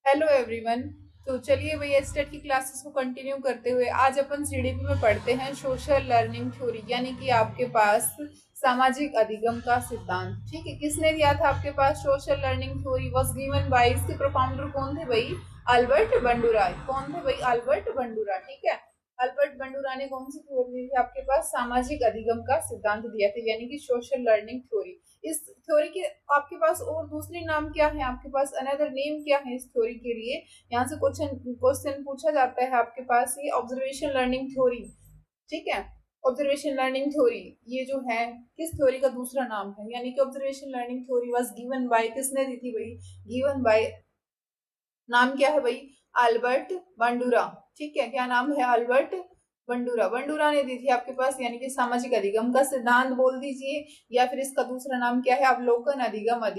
Hello everyone. तो चलिए भैया स्टेट की क्लासेस को कंटिन्यू करते हुए आज अपन सीडीपी में पढ़ते हैं सोशल लर्निंग थ्योरी, यानी कि आपके पास सामाजिक अधिगम का सिद्धांत। ठीक है, किसने दिया था आपके पास social learning theory? Was given by, इसके प्रोफाउंडर कौन थे भाई? Albert Bandura. कौन थे भाई? Albert Bandura. ठीक है, अल्बर्ट बंडूरा ने कौन सी थ्योरी दी थी आपके पास? सामाजिक अधिगम का सिद्धांत दिया था, यानी कि सोशल लर्निंग थ्योरी। इस थ्योरी के आपके पास और दूसरे नाम क्या है? आपके पास अनदर नेम क्या है इस थ्योरी के लिए? यहाँ से क्वेश्चन क्वेश्चन पूछा जाता है आपके पास। ये ऑब्जर्वेशन लर्निंग थ्योरी, ठीक है, ऑब्जर्वेशन लर्निंग थ्योरी ये जो है किस थ्योरी का दूसरा नाम है? यानी कि observation learning theory was given bye, किसने दी थी भाई? गिवन बाय, नाम क्या है भाई? Albert Bandura. ठीक है, क्या नाम है? Albert Bandura. बंडूरा ने दी थी आपके पास, यानी कि सामाजिक अधिगम का सिद्धांत बोल दीजिए, या फिर इसका दूसरा नाम क्या है? अवलोकन अधिगम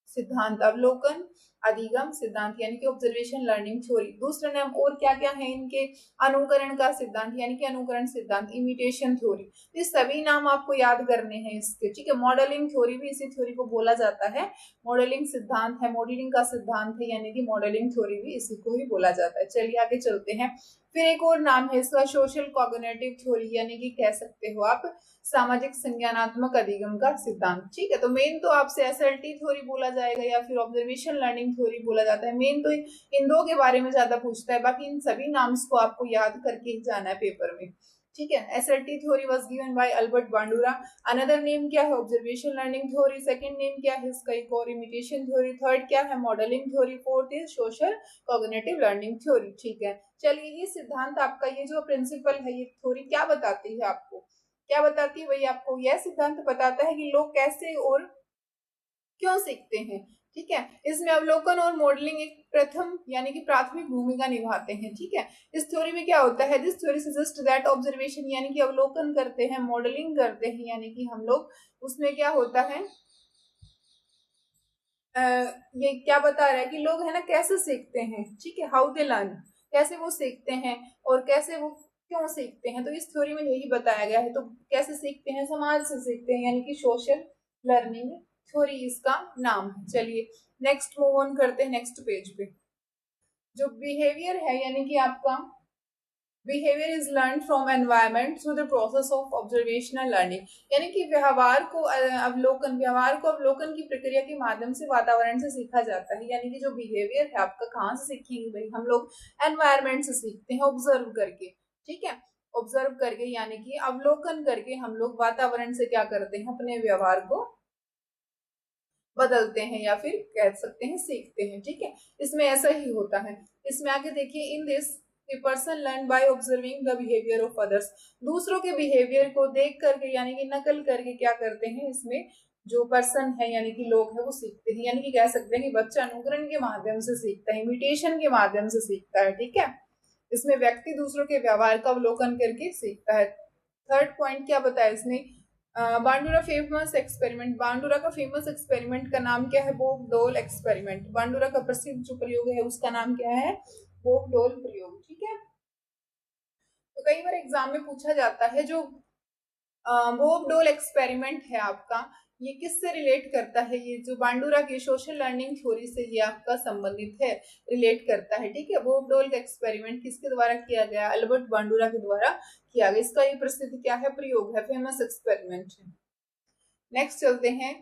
सिद्धांत। अवलोकन अधिगम सिद्धांत यानी कि ऑब्जर्वेशन लर्निंग थ्योरी। दूसरे नाम और क्या क्या है इनके? अनुकरण का सिद्धांत, यानी कि अनुकरण सिद्धांत, इमिटेशन थ्योरी। ये सभी नाम आपको याद करने हैं इसके। ठीक है, मॉडलिंग थ्योरी भी इसी थ्योरी को बोला जाता है। मॉडलिंग सिद्धांत है, मॉडलिंग का सिद्धांत है, यानी कि मॉडलिंग थ्योरी भी इसी को ही बोला जाता है। चलिए आगे चलते हैं। फिर एक और नाम है इसका सोशल कॉग्निटिव थ्योरी, यानी कि कह सकते हो आप सामाजिक संज्ञानात्मक अधिगम का सिद्धांत। ठीक है, तो मेन तो आपसे एसएलटी थ्योरी बोला जाएगा या फिर ऑब्जर्वेशन लर्निंग थ्योरी बोला जाता है। मेन तो इन दो के बारे में ज्यादा पूछता है, बाकी इन सभी नाम्स को आपको याद करके ही जाना है पेपर में। ठीक है, SLT theory was given by Albert Bandura. Another name क्या है? Observation learning theory. Second name क्या है इसका? एक और इमिटेशन थ्योरी। थर्ड क्या है? Modelling theory. Fourth is social cognitive learning theory. ठीक है, चलिए ये सिद्धांत आपका, ये जो प्रिंसिपल है, ये थ्योरी क्या बताती है आपको? क्या बताती है भाई आपको? यह सिद्धांत बताता है कि लोग कैसे और क्यों सीखते हैं। ठीक है, इसमें अवलोकन और मॉडलिंग एक प्रथम यानी कि प्राथमिक भूमिका निभाते हैं। ठीक है, इस थ्योरी में क्या होता है? This theory suggest that observation यानी कि अवलोकन करते हैं, मॉडलिंग करते हैं, यानी कि हम लोग उसमें क्या होता है, ये क्या बता रहा है कि लोग है ना कैसे सीखते हैं। ठीक है, हाउ दे लर्न, कैसे वो सीखते हैं और कैसे वो क्यों सीखते हैं। तो इस थ्योरी में यही बताया गया है। तो कैसे सीखते हैं? समाज से सीखते हैं, यानी कि सोशल लर्निंग थ्योरी इसका नाम है। चलिए नेक्स्ट मूव ऑन करते हैं नेक्स्ट पेज पे। जो बिहेवियर है, यानी कि आपका behaviour is learn from environment through the process of observational learning, यानी कि व्यवहार को अवलोकन की प्रक्रिया के माध्यम से वातावरण से सीखा जाता है। यानी कि जो बिहेवियर है आपका, कहाँ से सीखेंगे भाई हम लोग? एनवायरमेंट से सीखते हैं, ऑब्जर्व करके। ठीक है, ऑब्जर्व करके यानी कि अवलोकन करके हम लोग वातावरण से क्या करते हैं? अपने व्यवहार को बदलते हैं या फिर कह सकते हैं सीखते हैं। ठीक है, इसमें ऐसा ही होता है। इसमें आगे देखिए, in this a person learn by observing the behaviour of others. दूसरों के बिहेवियर को देख करके यानी कि नकल करके क्या करते हैं? इसमें जो पर्सन है यानी कि लोग है वो सीखते हैं, यानी कि कह सकते हैं कि बच्चा अनुकरण के माध्यम से सीखता है, इमिटेशन के माध्यम से सीखता है। ठीक है, इसमें व्यक्ति दूसरों के व्यवहार का अवलोकन करके सीखता है। थर्ड पॉइंट क्या बताया इसने? बांडुरा फेमस एक्सपेरिमेंट। बांडुरा का फेमस एक्सपेरिमेंट का नाम क्या है? बोब डोल एक्सपेरिमेंट। बांडुरा का प्रसिद्ध जो प्रयोग है उसका नाम क्या है? बोब डोल प्रयोग। ठीक है, तो कई बार एग्जाम में पूछा जाता है जो बोब डोल एक्सपेरिमेंट है आपका, ये किससे रिलेट करता है? ये जो बांडुरा की सोशल लर्निंग थ्योरी से ये आपका संबंधित है, रिलेट करता है। ठीक है, बोब डोल का एक्सपेरिमेंट किसके द्वारा किया गया? अल्बर्ट बांडुरा के द्वारा किया गया। इसका ये प्रसिद्ध क्या है? प्रयोग है, फेमस एक्सपेरिमेंट है। नेक्स्ट चलते हैं।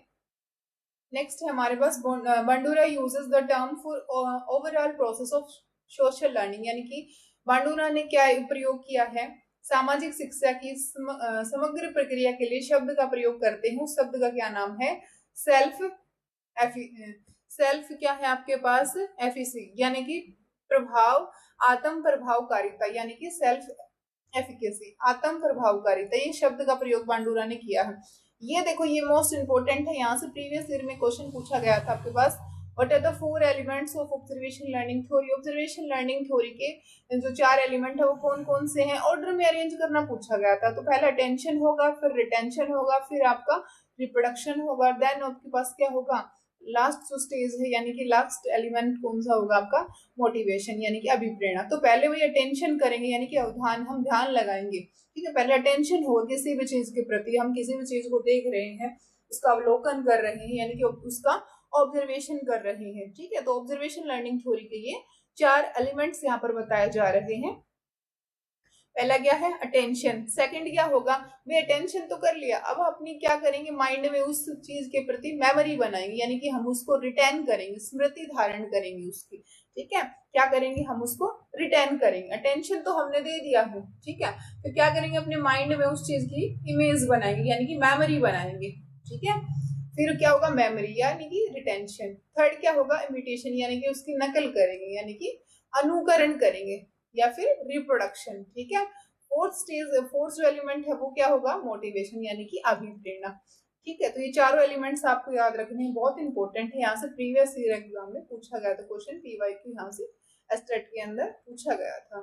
नेक्स्ट है हमारे पास Bandura uses the term for overall process of social learning, यानी कि बांडूरा ने क्या प्रयोग किया है? सामाजिक शिक्षा की समग्र प्रक्रिया के लिए शब्द का प्रयोग करते हैं। उस शब्द का क्या नाम है? सेल्फ सेल्फ क्या है आपके पास? एफिसी, यानी कि प्रभाव, आत्म प्रभावकारिता, यानी कि सेल्फ एफिकेसी, आत्म प्रभावकारिता, ये शब्द का प्रयोग बांडुरा ने किया है। ये देखो, ये मोस्ट इंपोर्टेंट है, यहाँ से प्रीवियस ईयर में क्वेश्चन पूछा गया था आपके पास। What are the four elements of observation learning theory? Observation learning theory के जो चार एलिमेंट है वो कौन कौन से हैं? ऑर्डर में अरेंज करना पूछा गया था। तो पहला अटेंशन होगा, फिर रिटेंशन होगा, फिर आपका रिप्रोडक्शन होगा, देन आपके पास क्या होगा? लास्ट जो स्टेज है यानी कि लास्ट एलिमेंट कौन सा होगा आपका? मोटिवेशन, यानी कि अभिप्रेरणा। तो पहले वही अटेंशन करेंगे, यानी कि अवधान, हम ध्यान लगाएंगे। ठीक है, पहले अटेंशन होगा किसी भी चीज के प्रति, हम किसी भी चीज को देख रहे हैं, उसका अवलोकन कर रहे हैं, यानी कि उसका ऑब्जर्वेशन कर रहे हैं। ठीक है, तो ऑब्जर्वेशन लर्निंग थ्योरी के ये 4 एलिमेंट्स यहाँ पर बताए जा रहे हैं। पहला क्या है, अटेंशन। सेकंड क्या होगा, वे अटेंशन तो कर लिया, अब अपनी क्या करेंगे, माइंड में उस चीज के प्रति मेमोरी बनाएंगे, यानी कि हम उसको रिटेन करेंगे, स्मृति धारण करेंगे उसकी। ठीक है, क्या करेंगे, हम उसको रिटेन करेंगे। अटेंशन तो हमने दे दिया है। ठीक है, तो क्या करेंगे, अपने माइंड में उस चीज की इमेज बनाएंगे, यानी कि मेमोरी बनाएंगे। ठीक है, फिर क्या होगा, मेमोरी यानी कि रिटेंशन। थर्ड क्या होगा, इमिटेशन, यानी कि उसकी नकल करेंगे, यानी कि अनुकरण करेंगे, या फिर रिप्रोडक्शन। ठीक है, फोर्थ जो एलिमेंट है वो क्या होगा, मोटिवेशन, यानी कि अभिप्रेरणा। ठीक है, तो ये चारों एलिमेंट्स आपको याद रखने हैं, बहुत इंपॉर्टेंट है। यहाँ से प्रीवियस ईयर एग्जाम में पूछा गया था क्वेश्चन, पीवाईक्यू यहाँ से एस्टेट के अंदर पूछा गया था,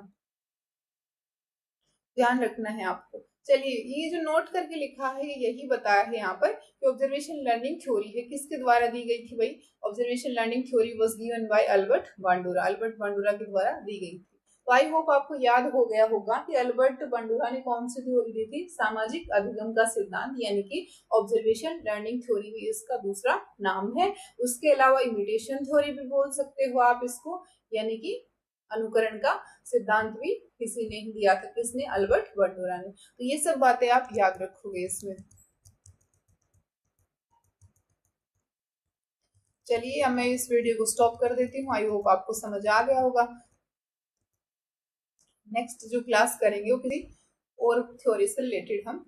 ध्यान रखना है आपको। चलिए, ये जो नोट करके लिखा है यही बताया है यहाँ पर कि ऑब्जर्वेशन लर्निंग थ्योरी है, किसके द्वारा दी गई थी भाई, observation learning theory was given by Albert बांडुरा, Albert बांडुरा के द्वारा दी गई थी। तो आई होप आपको याद हो गया होगा कि अल्बर्ट बांडुरा ने कौन सी थ्योरी दी थी, सामाजिक अधिगम का सिद्धांत, यानी कि ऑब्जर्वेशन लर्निंग थ्योरी भी इसका दूसरा नाम है। उसके अलावा इमिटेशन थ्योरी भी बोल सकते हो आप इसको, यानी कि अनुकरण का सिद्धांत भी किसी ने दिया था, किसने, अल्बर्ट बांडुरा ने। तो ये सब बातें आप याद रखोगे इसमें। चलिए, अब मैं इस वीडियो को स्टॉप कर देती हूँ, आई होप आपको समझ आ गया होगा। नेक्स्ट जो क्लास करेंगे वो किसी और थ्योरी से रिलेटेड हम